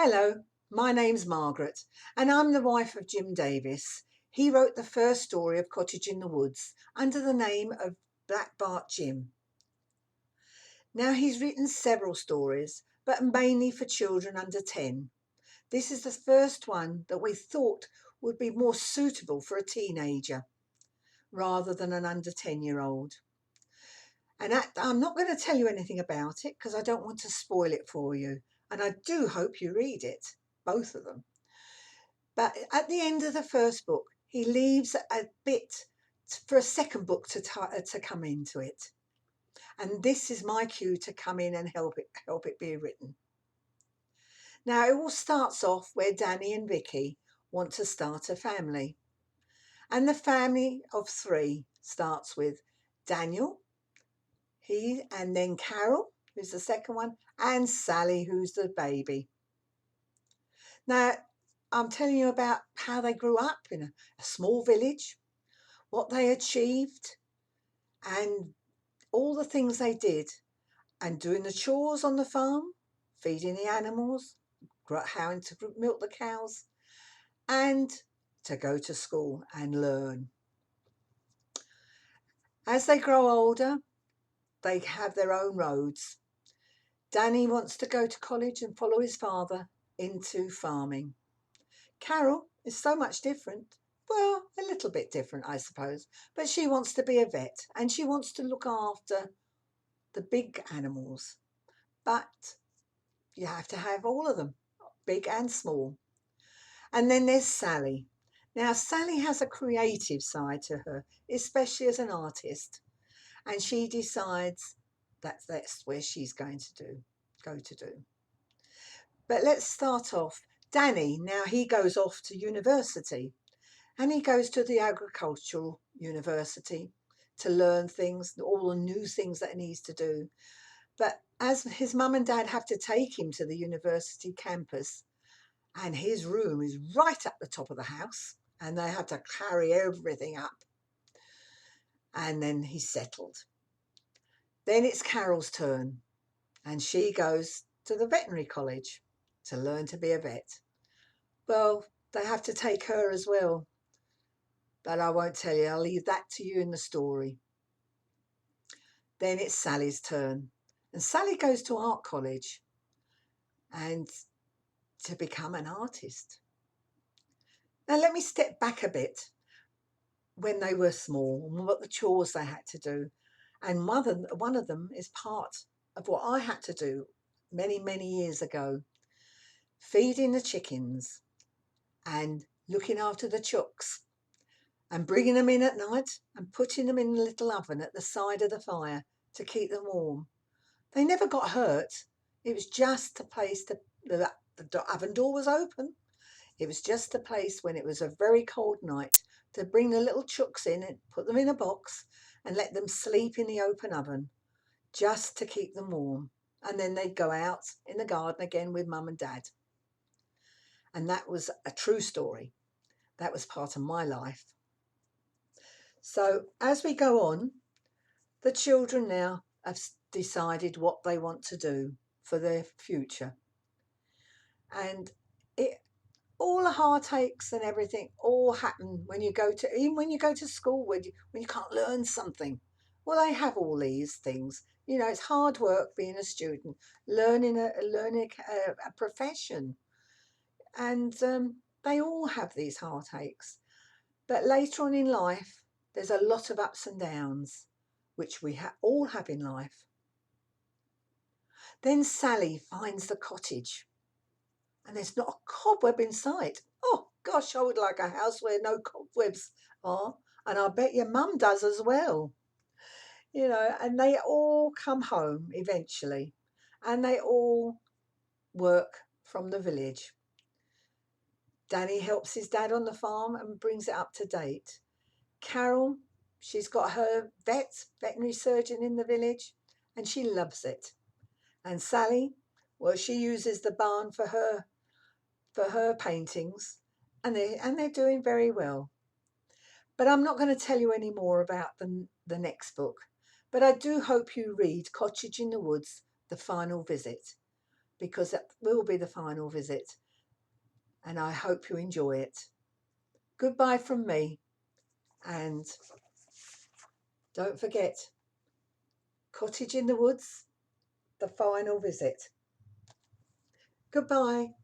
Hello, my name's Margaret, and I'm the wife of Jim Davis. He wrote the first story of Cottage in the Woods under the name of Black Bart Jim. Now he's written several stories, but mainly for children under 10. This is the first one that we thought would be more suitable for a teenager rather than an under 10-year-old. And I'm not going to tell you anything about it because I don't want to spoil it for you. And I do hope you read it, both of them. But at the end of the first book, he leaves a bit for a second book to come into it. And this is my cue to come in and help it be written. Now, it all starts off where Danny and Vicky want to start a family. And the family of 3 starts with Daniel, and then Carol, who's the second one, and Sally, who's the baby. Now, I'm telling you about how they grew up in a small village, what they achieved, and all the things they did, and doing the chores on the farm, feeding the animals, having to milk the cows, and to go to school and learn. As they grow older, they have their own roads. Danny wants to go to college and follow his father into farming. Carol is so much different. Well, a little bit different, I suppose. But she wants to be a vet and she wants to look after the big animals. But you have to have all of them, big and small. And then there's Sally. Now, Sally has a creative side to her, especially as an artist. And she decides that's where she's going to go to do. But let's start off. Danny, now he goes off to university. And he goes to the agricultural university to learn things, all the new things that he needs to do. But as his mum and dad have to take him to the university campus, and his room is right at the top of the house, and they have to carry everything up. And then he's settled. Then it's Carol's turn, and she goes to the veterinary college to learn to be a vet. Well, they have to take her as well. But I won't tell you, I'll leave that to you in the story. Then it's Sally's turn. And Sally goes to art college and to become an artist. Now let me step back a bit when they were small and what the chores they had to do. And one of them is part of what I had to do many, many years ago. Feeding the chickens and looking after the chooks and bringing them in at night and putting them in the little oven at the side of the fire to keep them warm. They never got hurt. It was just a place the oven door was open. It was just a place when it was a very cold night to bring the little chooks in and put them in a box and let them sleep in the open oven just to keep them warm. And then they'd go out in the garden again with mum and dad. And that was a true story. That was part of my life. So as we go on, the children now have decided what they want to do for their future. And all the heartaches and everything all happen when you go to, even when you go to school, when you can't learn something. Well, they have all these things. You know, it's hard work being a student, learning a profession. And they all have these heartaches. But later on in life, there's a lot of ups and downs, which we all have in life. Then Sally finds the cottage, and there's not a cobweb in sight. Oh, gosh, I would like a house where no cobwebs are, and I bet your mum does as well. You know, and they all come home eventually, and they all work from the village. Danny helps his dad on the farm and brings it up to date. Carol, she's got her veterinary surgeon in the village, and she loves it. And Sally, well, she uses the barn for her paintings, and they're doing very well. But I'm not going to tell you any more about the next book. But I do hope you read Cottage in the Woods, The Final Visit. because that will be the final visit, and I hope you enjoy it. Goodbye from me, and don't forget, Cottage in the Woods, the final visit. Goodbye.